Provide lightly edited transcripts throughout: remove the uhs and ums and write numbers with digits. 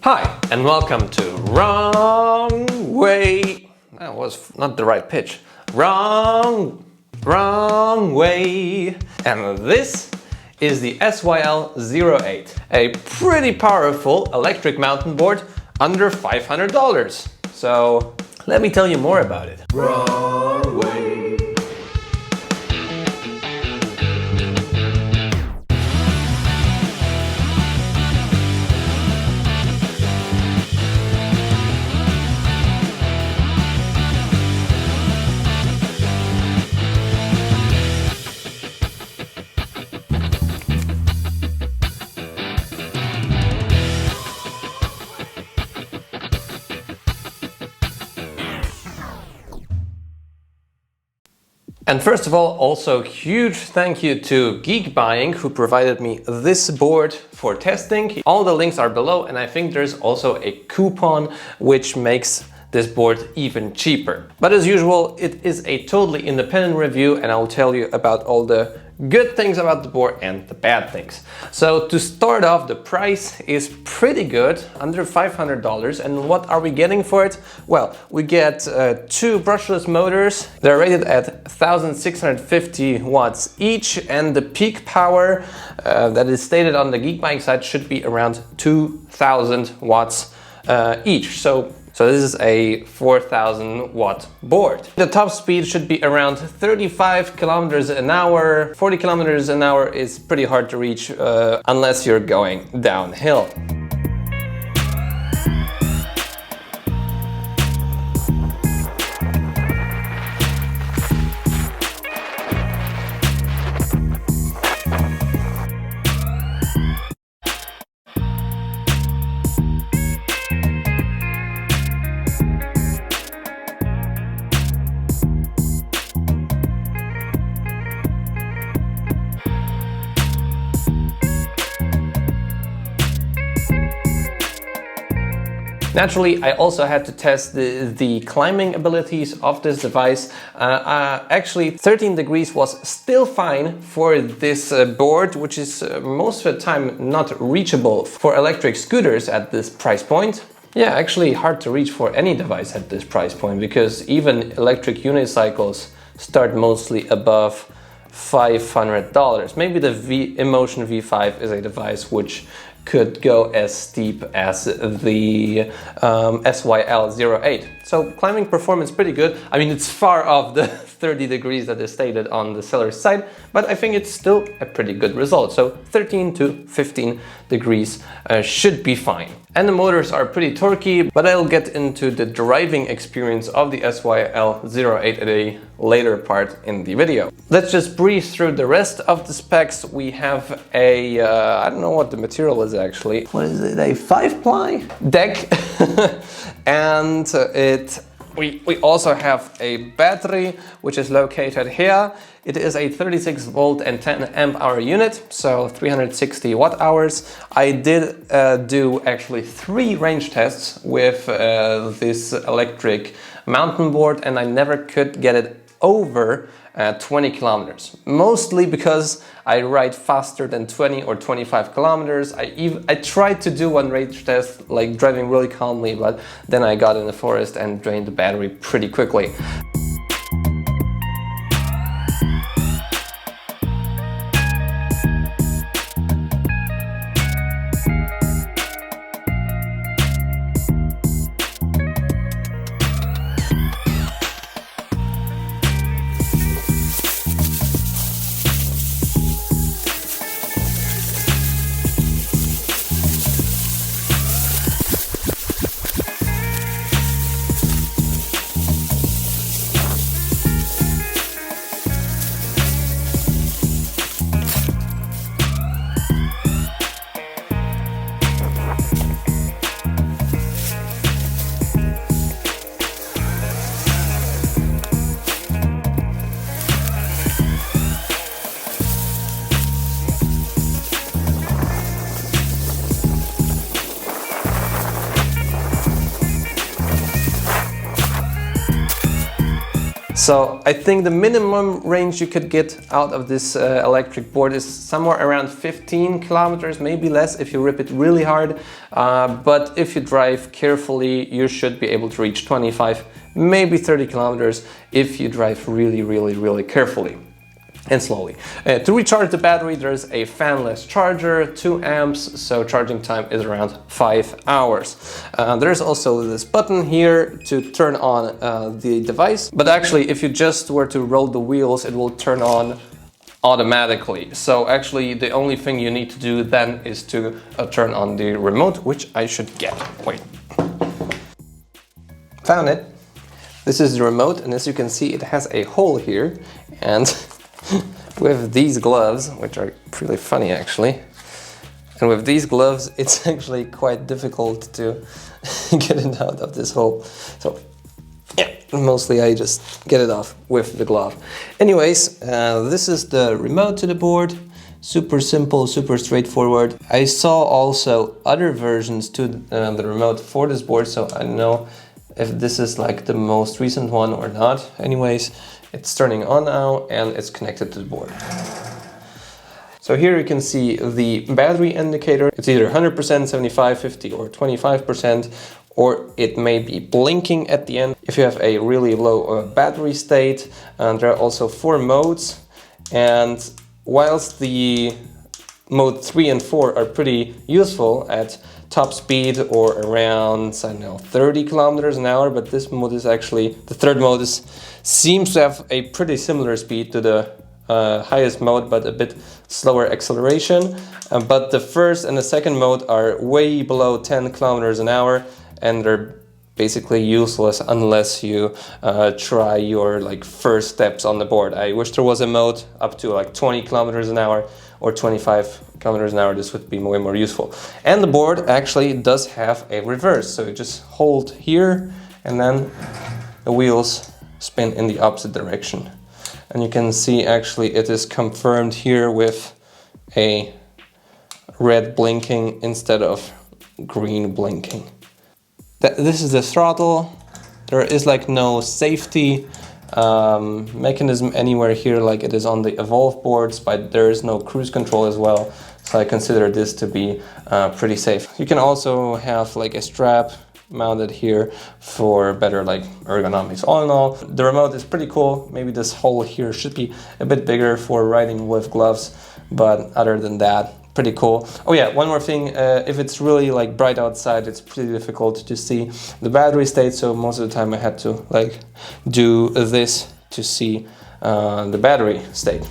Hi, and welcome to Wrong Way. That was not the right pitch. Wrong Way. And this is the SYL-08, a pretty powerful electric mountain board under $500. So let me tell you more about it. Wrong Way. And first of all, also huge thank you to Geekbuying, who provided me this board for testing. All the links are below, and I think there's also a coupon which makes this board even cheaper. But as usual, it is a totally independent review, and I'll tell you about all the good things about the board and the bad things. So to start off, the price is pretty good, under $500. And what are we getting for it? Well, we get two brushless motors. They're rated at 1650 watts each, and the peak power that is stated on the Geekbuying site should be around 2000 watts each. So this is a 4000 watt board. The top speed should be around 35 kilometers an hour. 40 kilometers an hour is pretty hard to reach unless you're going downhill. Naturally, I also had to test the climbing abilities of this device. Actually, 13 degrees was still fine for this board, which is most of the time not reachable for electric scooters at this price point. Yeah, actually hard to reach for any device at this price point, because even electric unicycles start mostly above $500. Maybe the Emotion V5 is a device which could go as steep as the SYL-08. So climbing performance pretty good. I mean, it's far off the 30 degrees that is stated on the seller's side, but I think it's still a pretty good result. So 13 to 15 degrees should be fine. And the motors are pretty torquey, but I'll get into the driving experience of the SYL-08 at a later part in the video. Let's just breeze through the rest of the specs. We have a, I don't know what the material is actually. What is it, a 5-ply deck? And we also have a battery, which is located here. It is a 36 volt and 10 amp hour unit, so 360 watt hours. I did do actually 3 range tests with this electric mountain board, and I never could get it over 20 kilometers. Mostly because I ride faster than 20 or 25 kilometers. I tried to do one range test, like driving really calmly, but then I got in the forest and drained the battery pretty quickly. So I think the minimum range you could get out of this electric board is somewhere around 15 kilometers, maybe less if you rip it really hard. But if you drive carefully, you should be able to reach 25, maybe 30 kilometers if you drive really carefully and slowly. To recharge the battery, there's a fanless charger, 2 amps, so charging time is around 5 hours. There's also this button here to turn on the device, but actually if you just were to roll the wheels, it will turn on automatically. So actually the only thing you need to do then is to turn on the remote, which I should get. Wait. Found it. This is the remote, and as you can see it has a hole here, and with these gloves, which are pretty funny actually, and with these gloves it's actually quite difficult to get it out of this hole. So yeah, mostly I just get it off with the glove. Anyways, this is the remote to the board. Super simple, super straightforward. I saw also other versions to the remote for this board, so I don't know if this is like the most recent one or not. Anyways, it's turning on now and it's connected to the board. So here you can see the battery indicator. It's either 100%, 75, 50 or 25%, or it may be blinking at the end if you have a really low battery state. And there are also 4 modes, and whilst the mode 3 and 4 are pretty useful at top speed or around, I don't know, 30 kilometers an hour, but this mode is actually, the third mode seems to have a pretty similar speed to the highest mode, but a bit slower acceleration. But the first and the second mode are way below 10 kilometers an hour, and they're basically useless unless you try your first steps on the board. I wish there was a mode up to 20 kilometers an hour or 25 kilometers an hour. This would be way more useful. And the board actually does have a reverse, so you just hold here and then the wheels spin in the opposite direction. And you can see actually it is confirmed here with a red blinking instead of green blinking. This is the throttle. There is no safety mechanism anywhere here like it is on the Evolve boards, but there is no cruise control as well. So I consider this to be pretty safe. You can also have a strap mounted here for better ergonomics. All in all, the remote is pretty cool. Maybe this hole here should be a bit bigger for riding with gloves, but other than that, pretty cool. Oh yeah, one more thing, if it's really bright outside, it's pretty difficult to see the battery state, so most of the time I had to do this to see the battery state.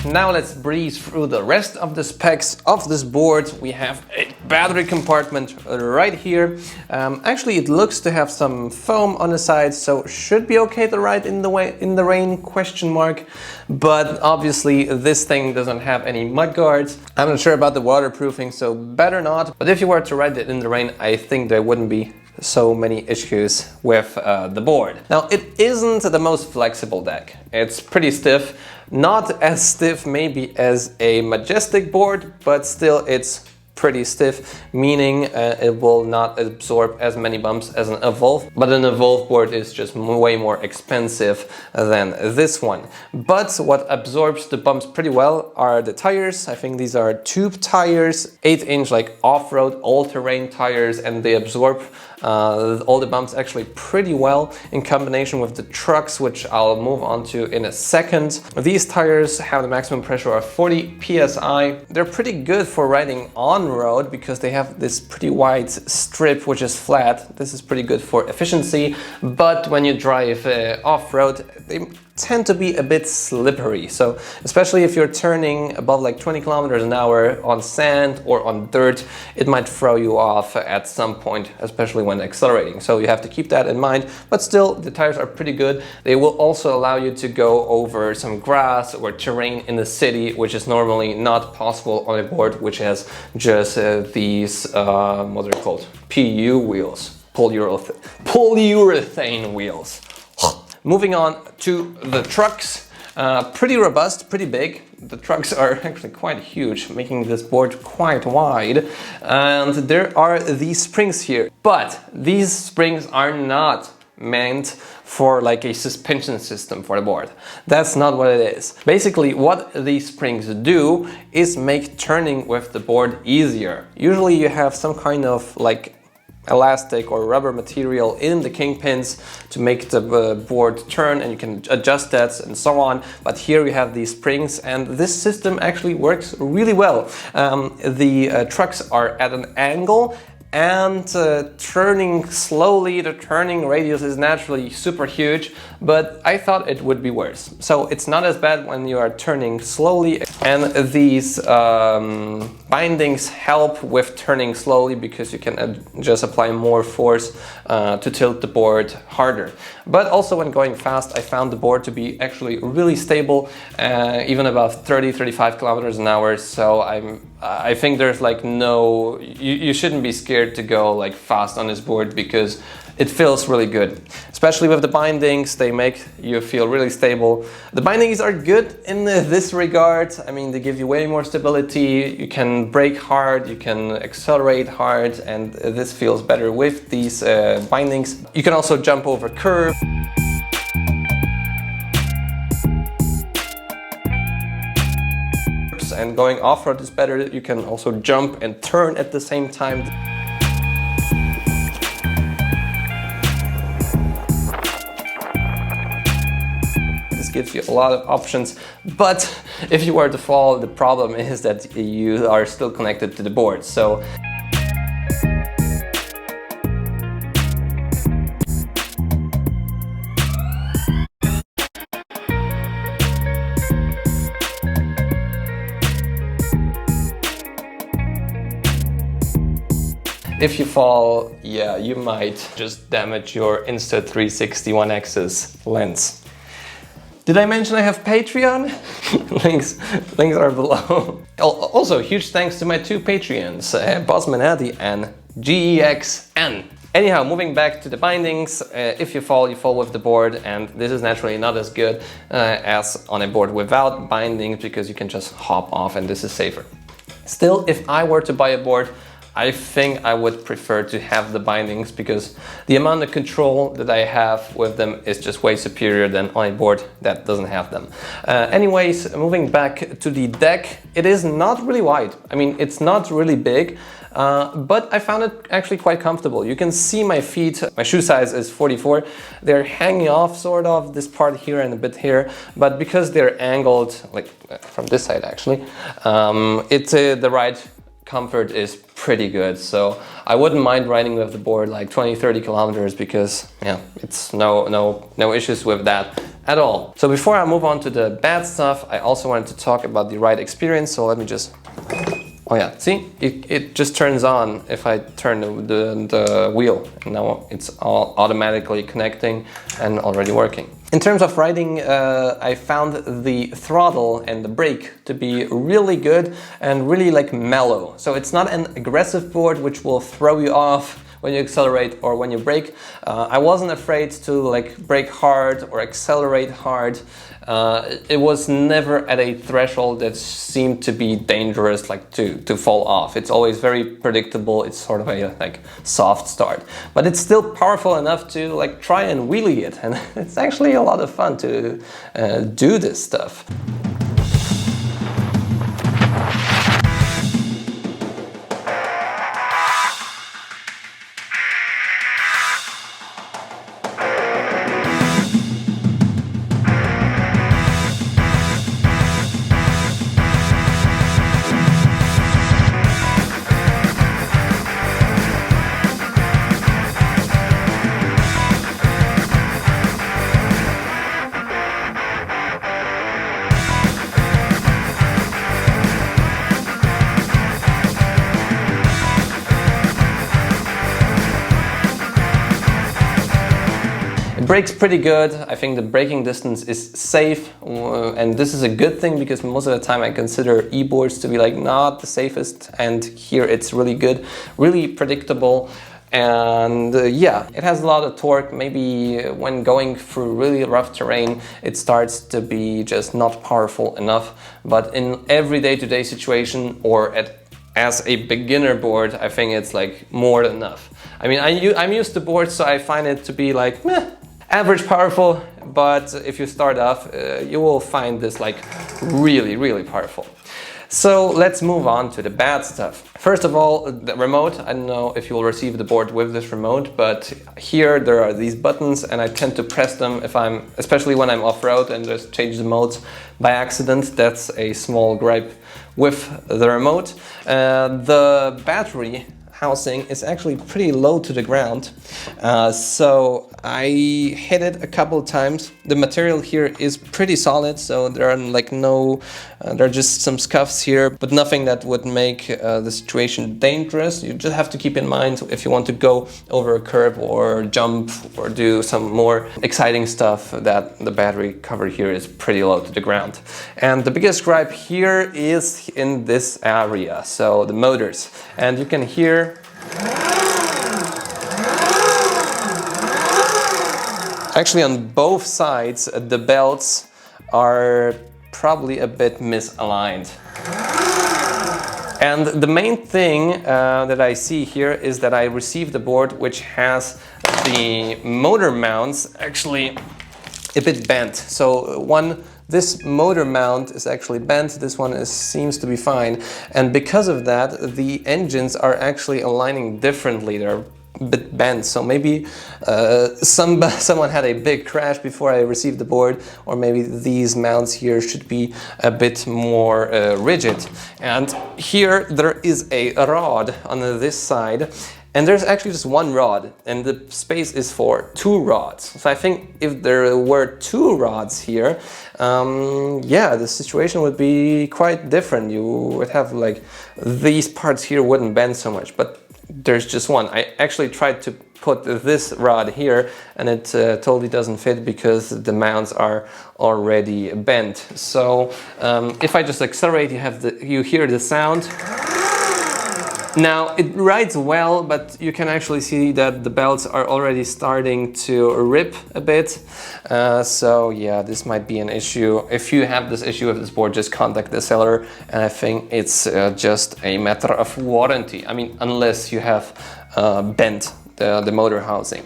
Now let's breeze through the rest of the specs of this board. We have a battery compartment right here. Actually, it looks to have some foam on the sides, so should be okay to ride in the rain, question mark. But obviously this thing doesn't have any mud guards. I'm not sure about the waterproofing, so better not. But if you were to ride it in the rain, I think there wouldn't be so many issues with the board. Now, it isn't the most flexible deck. It's pretty stiff. Not as stiff maybe as a Majestic board, but still it's pretty stiff, meaning it will not absorb as many bumps as an Evolve, but an Evolve board is just way more expensive than this one. But what absorbs the bumps pretty well are the tires. I think these are tube tires, 8-inch off-road all-terrain tires, and they absorb all the bumps actually pretty well in combination with the trucks, which I'll move on to in a second. These tires have the maximum pressure of 40 psi. They're pretty good for riding on road because they have this pretty wide strip which is flat. This is pretty good for efficiency, but when you drive off-road, they tend to be a bit slippery. So especially if you're turning above 20 kilometers an hour on sand or on dirt, it might throw you off at some point, especially when accelerating. So you have to keep that in mind, but still the tires are pretty good. They will also allow you to go over some grass or terrain in the city, which is normally not possible on a board which has just these, what are they called? PU wheels, polyurethane wheels. Moving on to the trucks, pretty robust, pretty big. The trucks are actually quite huge, making this board quite wide. And there are these springs here, but these springs are not meant for like a suspension system for the board. That's not what it is. Basically, what these springs do is make turning with the board easier. Usually you have some kind of like elastic or rubber material in the kingpins to make the board turn, and you can adjust that and so on. But here we have these springs, and this system actually works really well. The trucks are at an angle, and turning slowly, the turning radius is naturally super huge, but I thought it would be worse. So it's not as bad when you are turning slowly, and these bindings help with turning slowly because you can just apply more force to tilt the board harder. But also when going fast, I found the board to be actually really stable, even above 30-35 kilometers an hour. So I think there's like you shouldn't be scared to go like fast on this board because it feels really good. Especially with the bindings, they make you feel really stable. The bindings are good in this regard. I mean, they give you way more stability. You can brake hard, you can accelerate hard, and this feels better with these bindings. You can also jump over curves. And going off-road is better. You can also jump and turn at the same time. This gives you a lot of options, but if you were to fall, the problem is that you are still connected to the board. So if you fall, yeah, you might just damage your Insta360 1-axis lens. Did I mention I have Patreon? links are below. Also, huge thanks to my two Patreons, Bosmanati and GEXN. Anyhow, moving back to the bindings, if you fall with the board, and this is naturally not as good as on a board without bindings because you can just hop off and this is safer. Still, if I were to buy a board, I think I would prefer to have the bindings because the amount of control that I have with them is just way superior than on a board that doesn't have them. Anyways, moving back to the deck, it is not really wide. I mean, it's not really big, but I found it actually quite comfortable. You can see my feet, my shoe size is 44. They're hanging off sort of this part here and a bit here, but because they're angled, like from this side actually, the ride comfort is pretty good. So I wouldn't mind riding with the board like 20-30 kilometers because yeah, it's no issues with that at all. So before I move on to the bad stuff, I also wanted to talk about the ride experience. So let me just, oh yeah, see, it just turns on if I turn the wheel. And now it's all automatically connecting and already working. In terms of riding, I found the throttle and the brake to be really good and really like mellow. So it's not an aggressive board which will throw you off when you accelerate or when you brake. I wasn't afraid to like brake hard or accelerate hard. It was never at a threshold that seemed to be dangerous, like to fall off. It's always very predictable. It's sort of a like soft start, but it's still powerful enough to like try and wheelie it, and it's actually a lot of fun to do this stuff. Brakes pretty good. I think the braking distance is safe, and this is a good thing because most of the time I consider e-boards to be like not the safest, and here it's really good, really predictable, and yeah, it has a lot of torque. Maybe when going through really rough terrain it starts to be just not powerful enough, but in every day-to-day situation or as a beginner board, I think it's like more than enough. I mean, I'm used to boards, so I find it to be like meh, average powerful, but if you start off, you will find this like really, really powerful. So let's move on to the bad stuff. First of all, the remote. I don't know if you will receive the board with this remote, but here there are these buttons and I tend to press them especially when I'm off-road and just change the modes by accident. That's a small gripe with the remote. The battery housing is actually pretty low to the ground, so I hit it a couple of times. The material here is pretty solid, so there are like there are just some scuffs here, but nothing that would make the situation dangerous. You just have to keep in mind if you want to go over a curb or jump or do some more exciting stuff, that the battery cover here is pretty low to the ground. And the biggest gripe here is in this area, so the motors. And you can hear actually on both sides the belts are probably a bit misaligned. And the main thing that I see here is that I received a board which has the motor mounts actually a bit bent. So this motor mount is actually bent, this one seems to be fine, and because of that the engines are actually aligning differently. They're a bit bent, so maybe someone had a big crash before I received the board, or maybe these mounts here should be a bit more rigid. And here there is a rod on this side, and there's actually just one rod, and the space is for two rods. So I think if there were two rods here, yeah, the situation would be quite different. You would have like these parts here wouldn't bend so much, but there's just one. I actually tried to put this rod here, and it totally doesn't fit because the mounts are already bent. So if I just accelerate, you hear the sound. Now it rides well, but you can actually see that the belts are already starting to rip a bit. So yeah, this might be an issue. If you have this issue with this board, just contact the seller, and I think it's just a matter of warranty. I mean, unless you have bent the motor housing.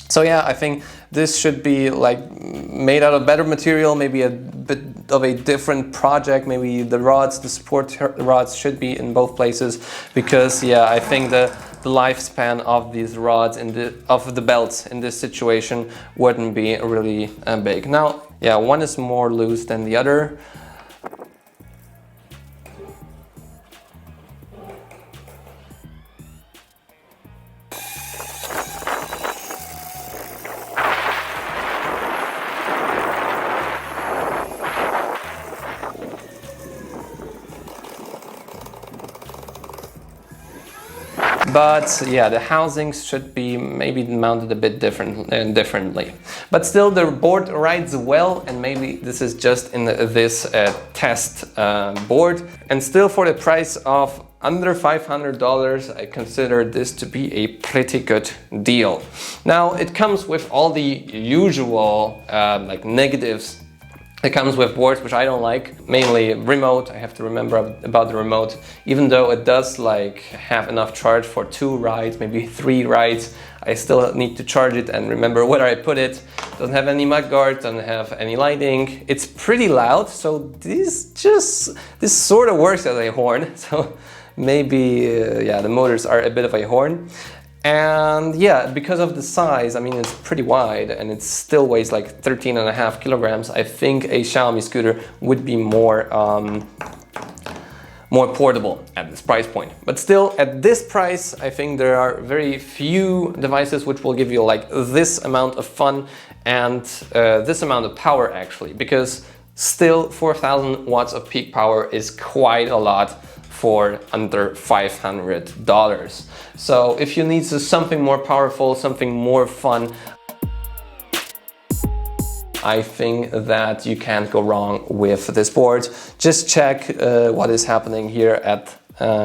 So yeah, I think this should be like made out of better material, maybe a bit of a different project. Maybe the rods, the support rods should be in both places, because yeah, I think the lifespan of these rods of the belts in this situation wouldn't be really big. Now, yeah, one is more loose than the other. But yeah, the housings should be maybe mounted a bit differently. But still, the board rides well, and maybe this is just in this test board. And still, for the price of under $500, I consider this to be a pretty good deal. Now, it comes with all the usual like negatives. It comes with boards which I don't like, mainly remote. I have to remember about the remote. Even though it does like have enough charge for 2 rides, maybe 3 rides, I still need to charge it and remember where I put it. Doesn't have any mud guard, doesn't have any lighting. It's pretty loud, so this sort of works as a horn. So maybe yeah, the motors are a bit of a horn. And yeah, because of the size, I mean, it's pretty wide and it still weighs like 13.5 kilograms. I think a Xiaomi scooter would be more portable at this price point. But still, at this price, I think there are very few devices which will give you like this amount of fun and this amount of power actually, because still 4,000 watts of peak power is quite a lot for under $500. So if you need something more powerful, something more fun, I think that you can't go wrong with this board. Just check what is happening here at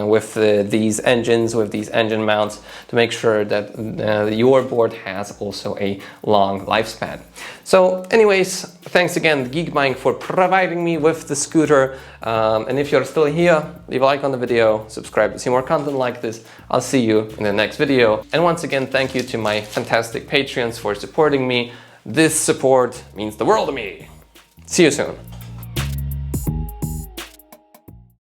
with these engines, with these engine mounts, to make sure that your board has also a long lifespan. So anyways, thanks again Geekbuying for providing me with the scooter. And if you're still here, leave a like on the video, subscribe to see more content like this. I'll see you in the next video. And once again, thank you to my fantastic Patreons for supporting me. This support means the world to me. See you soon.